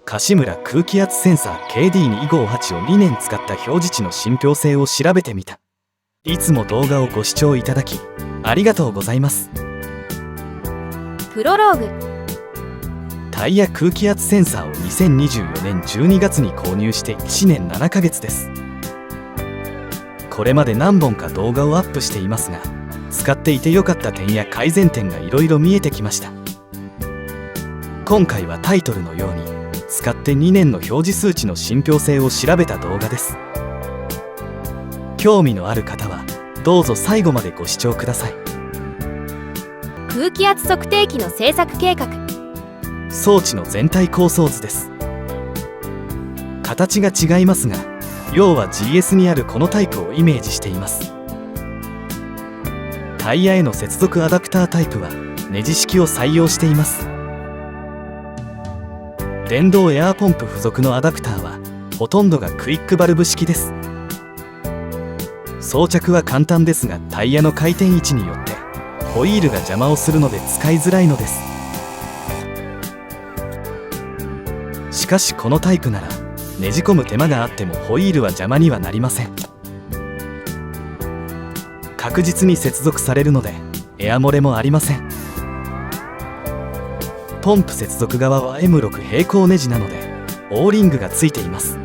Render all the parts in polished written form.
柏村空気圧センサー KD258 を2年使った表示値の信憑性を調べてみた。いつも動画をご視聴いただきありがとうございます。プロローグ。タイヤ空気圧センサーを2024年12月に購入して1年7ヶ月です。これまで何本か動画をアップしていますが、使っていて良かった点や改善点がいろいろ見えてきました。今回はタイトルのように使って2年の表示数値の信憑性を調べた動画です。興味のある方はどうぞ最後までご視聴ください。空気圧測定器の製作計画。装置の全体構想図です。形が違いますが、要は GS にあるこのタイプをイメージしています。タイヤへの接続アダプタータイプはネジ式を採用しています。電動エアーポンプ付属のアダプターはほとんどがクイックバルブ式です。装着は簡単ですが、タイヤの回転位置によってホイールが邪魔をするので使いづらいのです。しかしこのタイプならねじ込む手間があってもホイールは邪魔にはなりません。確実に接続されるのでエア漏れもありません。ポンプ接続側は M6 平行ネジなのでオーリングがついています。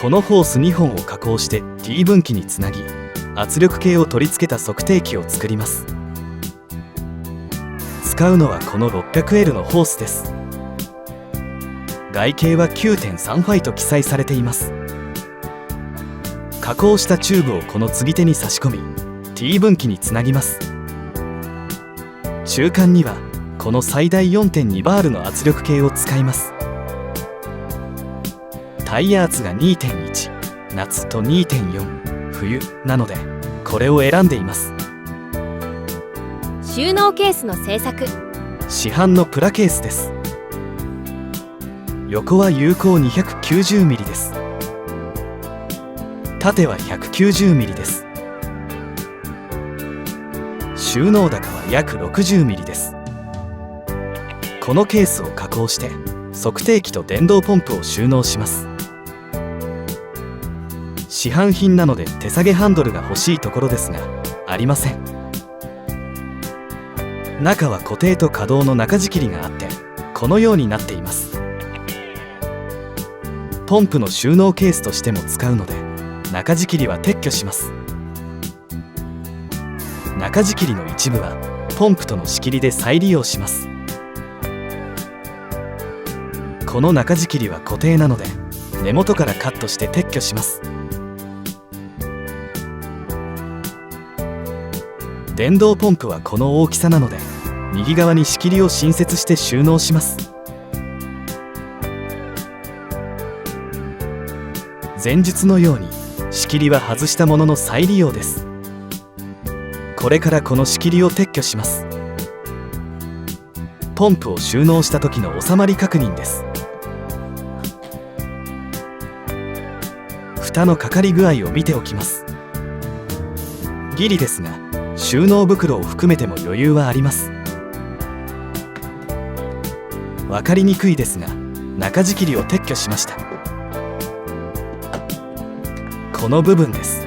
このホース2本を加工して T 分岐につなぎ、圧力計を取り付けた測定器を作ります。使うのはこの 600L のホースです。外径は 9.3 ファイと記載されています。加工したチューブをこの継ぎ手に差し込み T 分岐につなぎます。中間にはこの最大 4.2 バールの圧力計を使います。タイヤ圧が 2.1 夏と 2.4 冬なのでこれを選んでいます。収納ケースの製作。市販のプラケースです。横は有効 290mm です。縦は 190mm です。収納高は約 60mm です。このケースを加工して測定器と電動ポンプを収納します。市販品なので手提げハンドルが欲しいところですがありません。中は固定と可動の中仕切りがあってこのようになっています。ポンプの収納ケースとしても使うので中仕切りは撤去します。中仕切りの一部はポンプとの仕切りで再利用します。この中仕切りは固定なので根元からカットして撤去します。電動ポンプはこの大きさなので右側に仕切りを新設して収納します。前述のように仕切りは外したものの再利用です。これからこの仕切りを撤去します。ポンプを収納した時の収まり確認です。蓋のかかり具合を見ておきます。ギリですが収納袋を含めても余裕はあります。分かりにくいですが中仕切りを撤去しました。この部分です。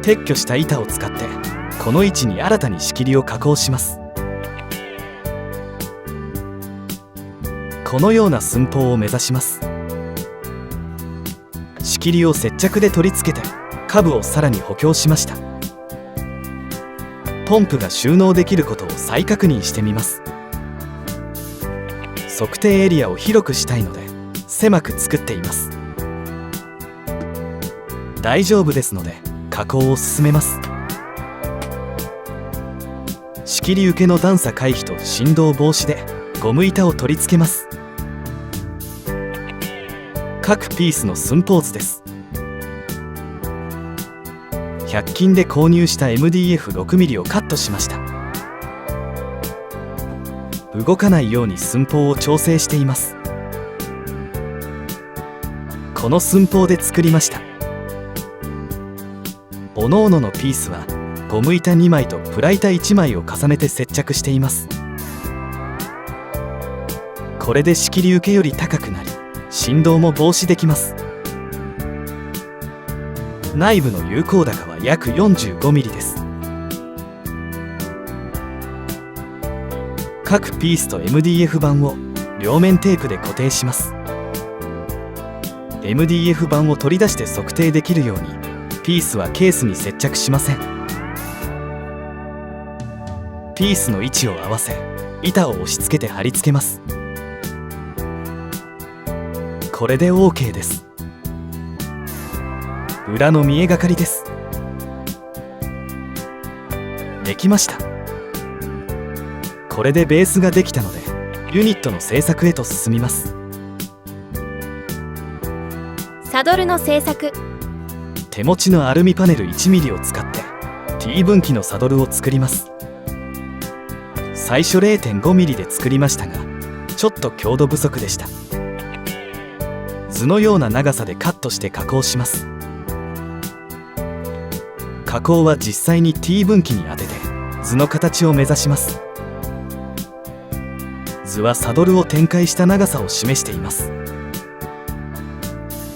撤去した板を使ってこの位置に新たに仕切りを加工します。このような寸法を目指します。仕切りを接着で取り付けて下部をさらに補強しました。ポンプが収納できることを再確認してみます。測定エリアを広くしたいので狭く作っています。大丈夫ですので加工を進めます。仕切り受けの段差回避と振動防止でゴム板を取り付けます。各ピースの寸法図です。100均で購入した MDF6mm をカットしました。動かないように寸法を調整しています。この寸法で作りました。おのおののピースはゴム板2枚とプラ板1枚を重ねて接着しています。これで仕切り受けより高くなり、振動も防止できます。内部の有効高は約 45mm です。各ピースと MDF 板を両面テープで固定します。 MDF 板を取り出して測定できるようにピースはケースに接着しません。ピースの位置を合わせ、板を押し付けて貼り付けます。これで OK です。裏の見えがかりです。できました。これでベースができたのでユニットの製作へと進みます。サドルの製作。手持ちのアルミパネル 1mm を使って T 分岐のサドルを作ります。最初 0.5mm で作りましたがちょっと強度不足でした。図のような長さでカットして加工します。加工は実際に T 分岐に当てて図の形を目指します。図はサドルを展開した長さを示しています。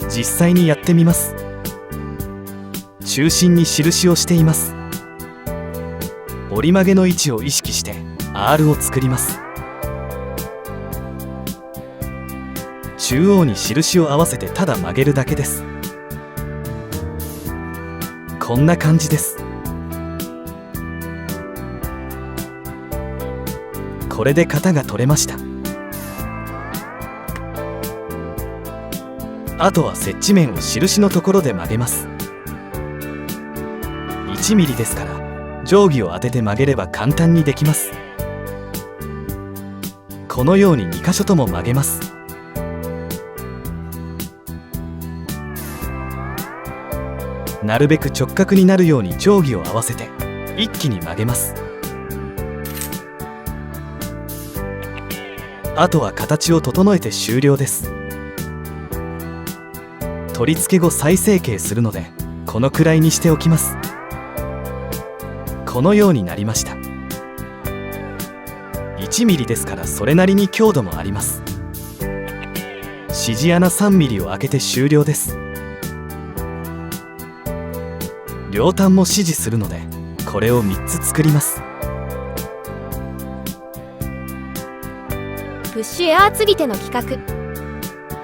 実際にやってみます。中心に印をしています。折り曲げの位置を意識して R を作ります。中央に印を合わせてただ曲げるだけです。こんな感じです。これで型が取れました。あとは接地面を印のところで曲げます。1mm ですから定規を当てて曲げれば簡単にできます。このように2箇所とも曲げます。なるべく直角になるように定規を合わせて一気に曲げます。あとは形を整えて終了です。取り付け後再成形するのでこのくらいにしておきます。このようになりました。1mm ですからそれなりに強度もあります。指示穴 3mm を開けて終了です。両端も指示するのでこれを3つ作ります。プッシュエアー継ぎ手の規格。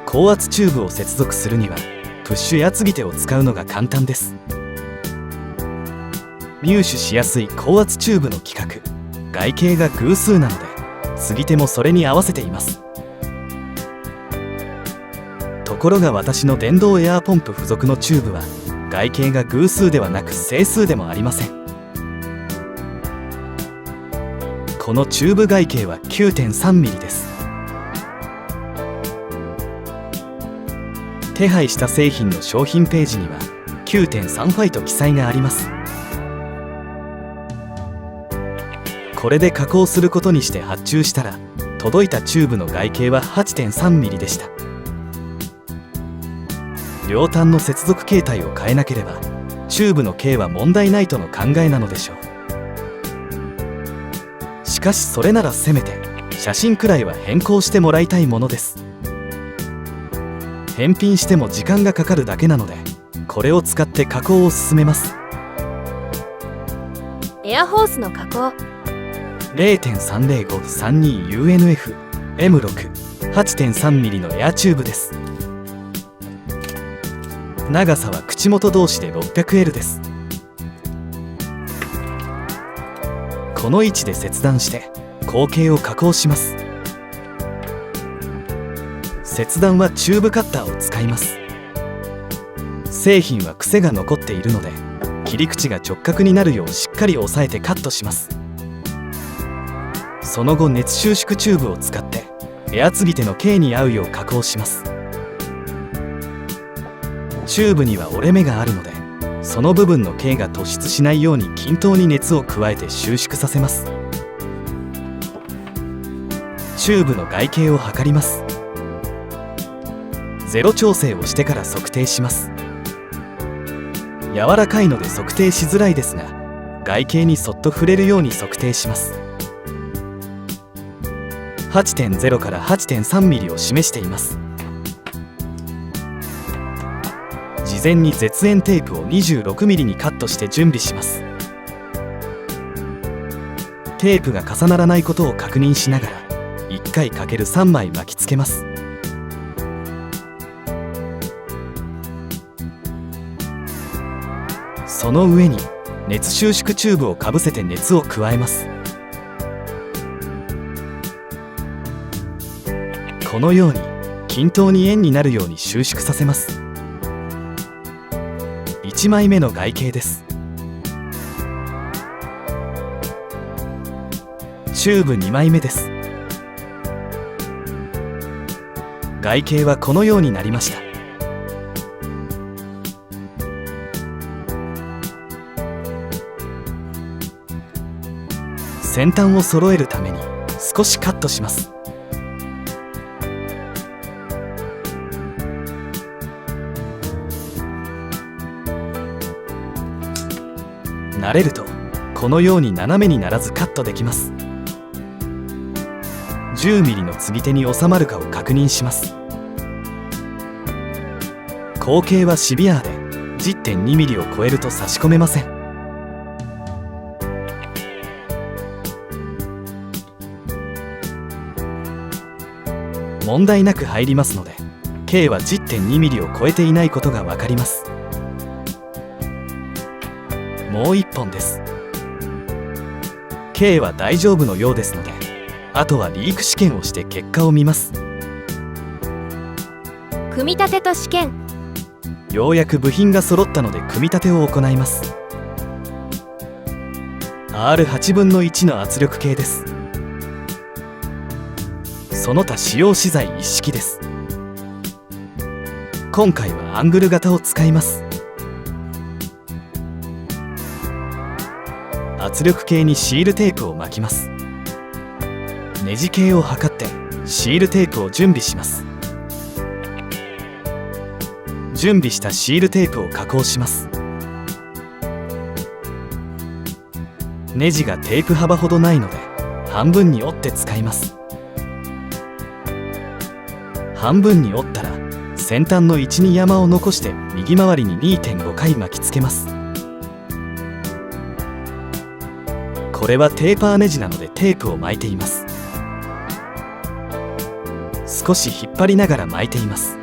高圧チューブを接続するにはプッシュエア継ぎ手を使うのが簡単です。入手しやすい高圧チューブの規格、外径が偶数なので継ぎ手もそれに合わせています。ところが私の電動エアーポンプ付属のチューブは外径が偶数ではなく整数でもありません。このチューブ外径は 9.3mm です。手配した製品の商品ページには 9.3 ファイと記載があります。これで加工することにして発注したら届いたチューブの外径は 8.3mm でした。両端の接続形態を変えなければチューブの径は問題ないとの考えなのでしょう。しかしそれならせめて写真くらいは変更してもらいたいものです。返品しても時間がかかるだけなのでこれを使って加工を進めます。エアホースの加工。 0.30532UNF M6 8.3mm のエアチューブです。長さは口元同士で 600L です。この位置で切断して口径を加工します。切断はチューブカッターを使います。製品は癖が残っているので切り口が直角になるようしっかり押さえてカットします。その後熱収縮チューブを使ってエア継ぎ手の径に合うよう加工します。チューブには折れ目があるのでその部分の径が突出しないように均等に熱を加えて収縮させます。チューブの外径を測ります。ゼロ調整をしてから測定します。柔らかいので測定しづらいですが外径にそっと触れるように測定します。8.0 から 8.3 ミリを示しています。事前に絶縁テープを26ミリにカットして準備します。テープが重ならないことを確認しながら1回 ×3 枚巻きつけます。その上に熱収縮チューブをかぶせて熱を加えます。このように均等に円になるように収縮させます。1枚目の外形です。チューブ2枚目です。外形はこのようになりました。先端を揃えるために少しカットします。慣れるとこのように斜めにならずカットできます。10ミリの継ぎ手に収まるかを確認します。口径はシビアで 10.2 ミリを超えると差し込めません。問題なく入りますので K は 10.2 ミリを超えていないことが分かります。もう1本です。 K は大丈夫のようですのであとはリーク試験をして結果を見ます。組み立てと試験。ようやく部品が揃ったので組み立てを行います。 R8 分の1の圧力計です。その他使用資材一式です。今回はアングル型を使います。圧力計にシールテープを巻きます。ネジ径を測ってシールテープを準備します。準備したシールテープを加工します。ネジがテープ幅ほどないので半分に折って使います。半分に折ったら先端の 1,2 山を残して右回りに 2.5 回巻きつけます。これはテーパーネジなのでテープを巻いています。少し引っ張りながら巻いています。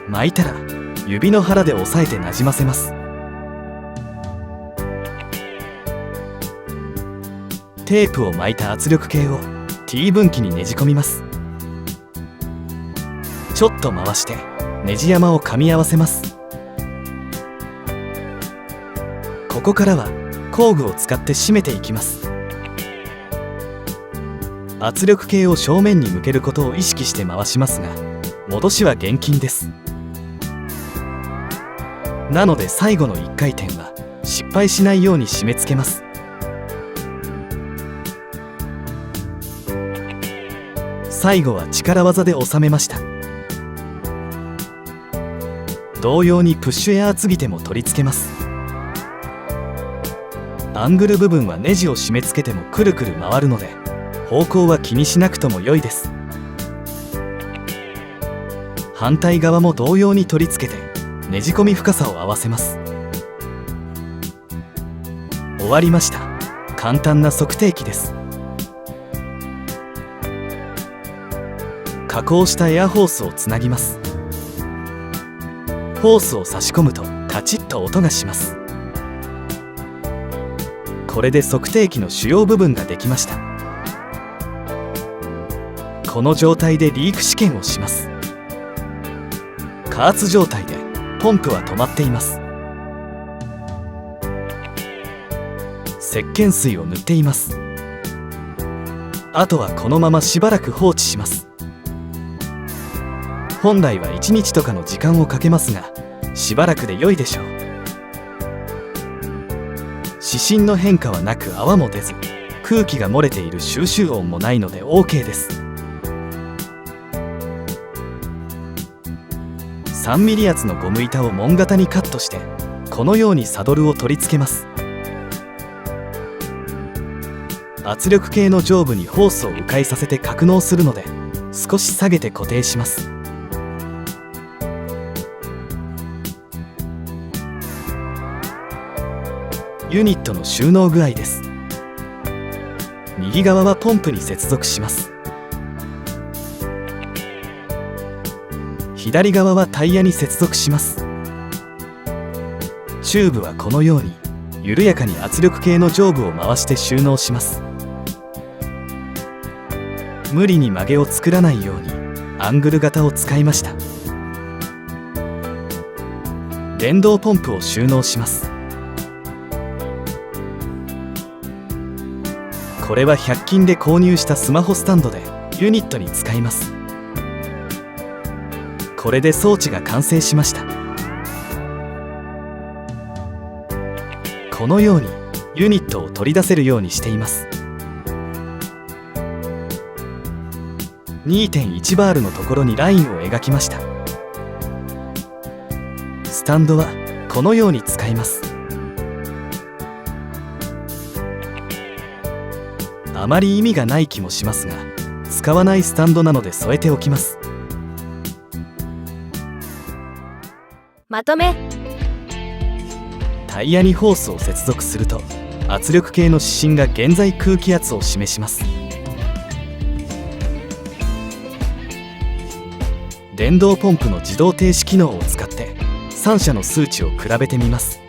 巻いたら指の腹で押さえてなじませます。テープを巻いた圧力計を T 分岐にねじ込みます。ちょっと回してネジ山を噛み合わせます。ここからは工具を使って締めていきます。圧力計を正面に向けることを意識して回しますが戻しは厳禁です。なので最後の1回転は失敗しないように締め付けます。最後は力技で収めました。同様にプッシュエア継ぎ手も取り付けます。アングル部分はネジを締め付けてもくるくる回るので方向は気にしなくとも良いです。反対側も同様に取り付けてねじ込み深さを合わせます。終わりました。簡単な測定器です。加工したエアホースをつなぎます。ホースを差し込むとカチッと音がします。これで測定器の主要部分ができました。この状態でリーク試験をします。加圧状態でポンプは止まっています。石鹸水を塗っています。あとはこのまましばらく放置します。本来は1日とかの時間をかけますがしばらくで良いでしょう。指針の変化はなく泡も出ず空気が漏れている収集音もないので OK です。3ミリ厚のゴム板を門型にカットしてこのようにサドルを取り付けます。圧力計の上部にホースを迂回させて格納するので、少し下げて固定します。ユニットの収納具合です。右側はポンプに接続します。左側はタイヤに接続します。チューブはこのように緩やかに圧力計の上部を回して収納します。無理に曲げを作らないようにアングル型を使いました。電動ポンプを収納します。これは100均で購入したスマホスタンドでユニットに使います。これで装置が完成しました。このようにユニットを取り出せるようにしています。2.1 バールのところにラインを描きました。スタンドはこのように使います。あまり意味がない気もしますが、使わないスタンドなので添えておきます。まとめ。タイヤにホースを接続すると、圧力計の指針が現在空気圧を示します。電動ポンプの自動停止機能を使って3社の数値を比べてみます。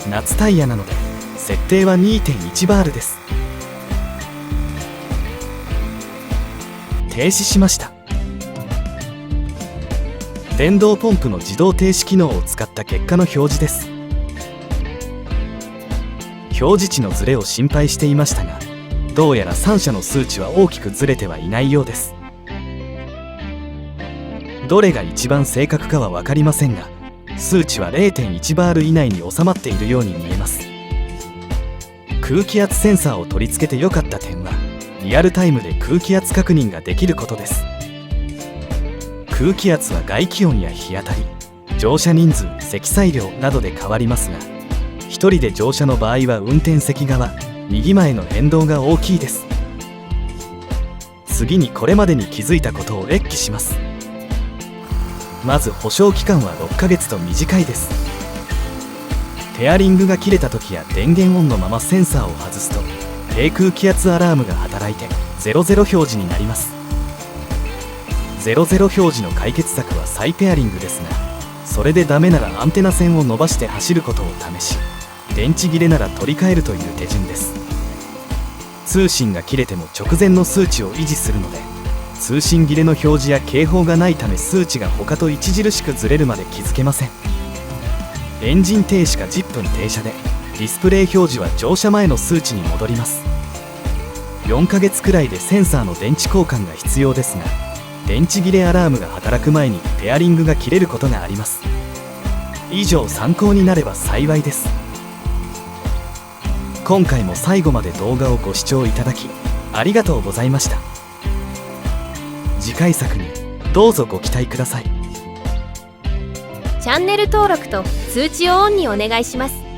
夏タイヤなので設定は 2.1 バールです。停止しました。電動ポンプの自動停止機能を使った結果の表示です。表示値のズレを心配していましたが、どうやら3社の数値は大きくずれてはいないようです。どれが一番正確かは分かりませんが、数値は 0.1 バール以内に収まっているように見えます。空気圧センサーを取り付けて良かった点は、リアルタイムで空気圧確認ができることです。空気圧は外気温や日当たり、乗車人数、積載量などで変わりますが、1人で乗車の場合は運転席側右前の変動が大きいです。次にこれまでに気づいたことを列記します。まず保証期間は6ヶ月と短いです。テアリングが切れた時や電源オンのままセンサーを外すと低空気圧アラームが働いて00表示になります。00表示の解決策は再ペアリングですが、それでダメならアンテナ線を伸ばして走ることを試し、電池切れなら取り替えるという手順です。通信が切れても直前の数値を維持するので、通信切れの表示や警報がないため数値が他と著しくずれるまで気づけません。エンジン停止か10分停車でディスプレイ表示は乗車前の数値に戻ります。4ヶ月くらいでセンサーの電池交換が必要ですが、電池切れアラームが働く前にペアリングが切れることがあります。以上、参考になれば幸いです。今回も最後まで動画をご視聴いただきありがとうございました。次回作にどうぞご期待ください。チャンネル登録と通知をオンにお願いします。